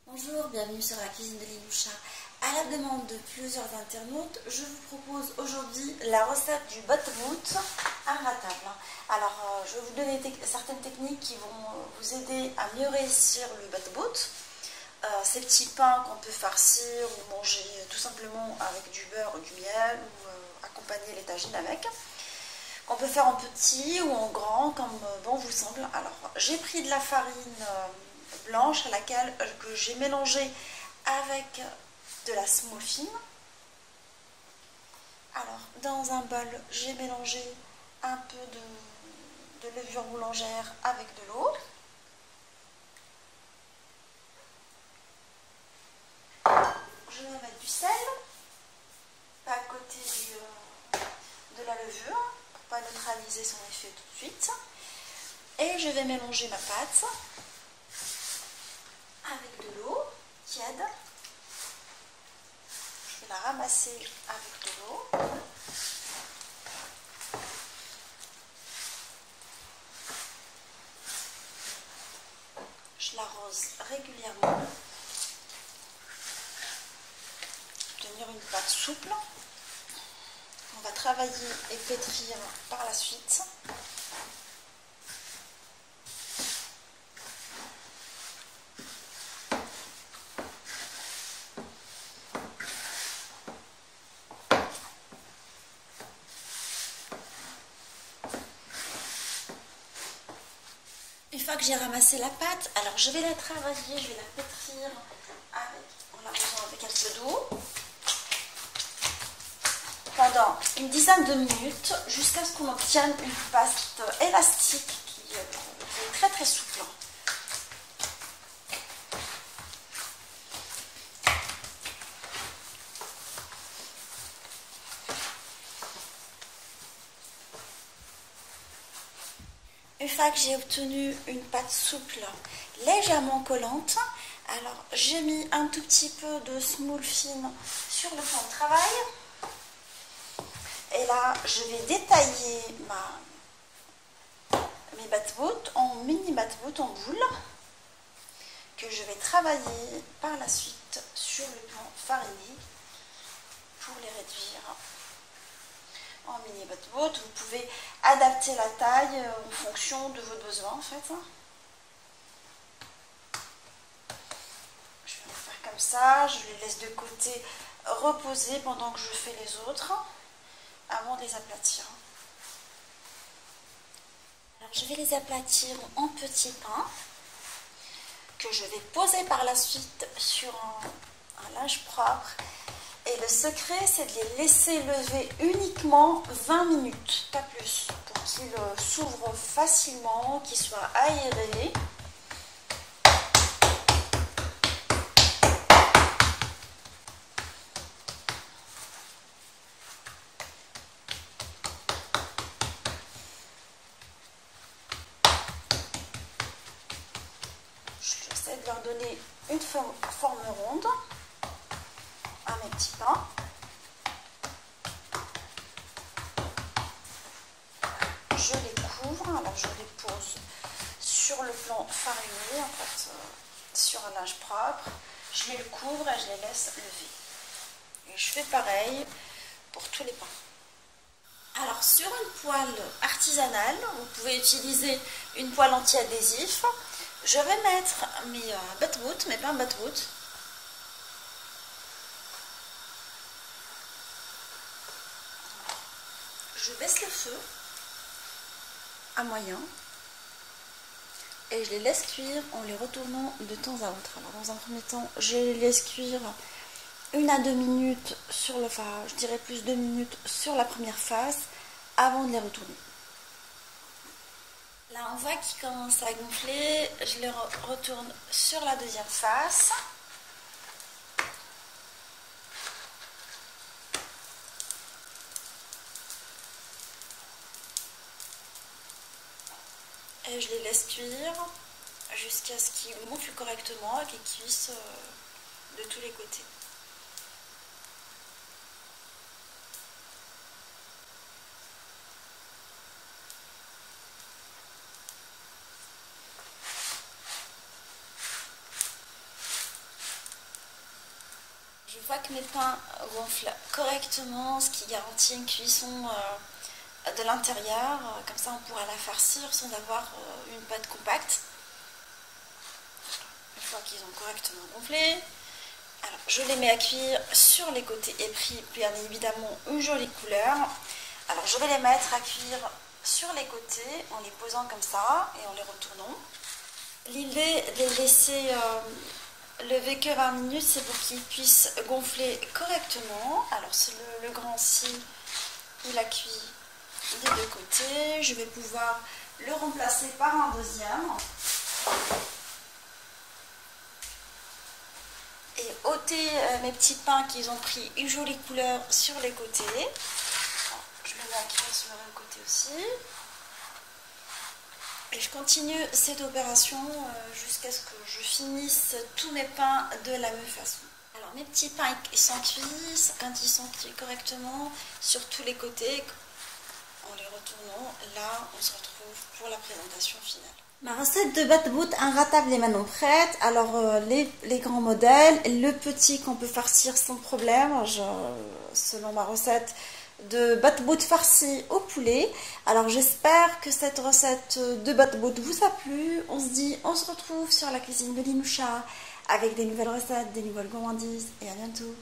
Bonjour, bienvenue sur la cuisine de Liloucha. À la demande de plusieurs internautes, je vous propose aujourd'hui la recette du botte-voûte ingratable. Alors, je vais vous donner certaines techniques qui vont vous aider à mieux réussir le botte-voûte. Ces petits pains qu'on peut farcir ou manger tout simplement avec du beurre ou du miel ou accompagner les tagines avec. Qu'on peut faire en petit ou en grand comme bon vous semble. Alors, j'ai pris de la farine blanche à laquelle que j'ai mélangé avec de la semoule fine. Alors, dans un bol, j'ai mélangé un peu de levure boulangère avec de l'eau. Je vais mettre du sel, pas à côté de la levure, pour pas neutraliser son effet tout de suite. Et je vais mélanger ma pâte avec de l'eau tiède. Je vais la ramasser avec de l'eau. Je l'arrose régulièrement. Obtenir une pâte souple. On va travailler et pétrir par la suite. Une fois que j'ai ramassé la pâte, alors je vais la travailler, je vais la pétrir en l'arrosant avec un peu d'eau pendant une dizaine de minutes jusqu'à ce qu'on obtienne une pâte élastique qui est très très souple. Une fois que j'ai obtenu une pâte souple légèrement collante, alors j'ai mis un tout petit peu de semoule fine sur le plan de travail. Et là, je vais détailler mes botte-voûte en mini botte-voûte en boule que je vais travailler par la suite sur le plan fariné pour les réduire en mini botte-voûte. Vous pouvez adapter la taille en fonction de vos besoins en fait. Je vais les faire comme ça, je les laisse de côté reposer pendant que je fais les autres avant de les aplatir. Alors je vais les aplatir en petits pains que je vais poser par la suite sur un linge propre. Et le secret, c'est de les laisser lever uniquement 20 minutes, pas plus, pour qu'ils s'ouvrent facilement, qu'ils soient aérés. J'essaie de leur donner une forme ronde à mes petits pains. Je les couvre, alors je les pose sur le plan fariné, en fait, sur un linge propre. Je les couvre et je les laisse lever. Et je fais pareil pour tous les pains. Alors sur une poêle artisanale, vous pouvez utiliser une poêle anti-adhésif. Je vais mettre mes botte-voûte, mes pains botte-voûte. Je baisse le feu à moyen et je les laisse cuire en les retournant de temps à autre. Alors dans un premier temps, je les laisse cuire 1 à 2 minutes sur le phare, je dirais plus 2 minutes sur la première face avant de les retourner. Là on voit qu'ils commencent à gonfler, je les retourne sur la deuxième face. Et je les laisse cuire jusqu'à ce qu'ils gonflent correctement et qu'ils cuisent de tous les côtés. fois que mes pains gonflent correctement, ce qui garantit une cuisson de l'intérieur, comme ça on pourra la farcir sans avoir une pâte compacte. Une fois qu'ils ont correctement gonflé, alors je les mets à cuire sur les côtés et pris bien évidemment une jolie couleur. Alors je vais les mettre à cuire sur les côtés en les posant comme ça et en les retournant. L'idée de les laisser lever que 20 minutes, c'est pour qu'ils puissent gonfler correctement. Alors c'est le grand ci, il a cuit des deux côtés. Je vais pouvoir le remplacer par un deuxième. Et ôter mes petits pains qui ont pris une jolie couleur sur les côtés. Je le mets à cuire sur le côté aussi. Et je continue cette opération jusqu'à ce que je finisse tous mes pains de la même façon. Alors mes petits pains ils sont cuits, quand ils sont cuits correctement sur tous les côtés, en les retournant, là on se retrouve pour la présentation finale. Ma recette de bat-bout inratable est maintenant prête. Alors les grands modèles, le petit qu'on peut farcir sans problème, selon ma recette de bat-bout farci au poulet. Alors j'espère que cette recette de bat-bout vous a plu. On se retrouve sur la cuisine de Linoucha avec des nouvelles recettes, des nouvelles gourmandises et à bientôt.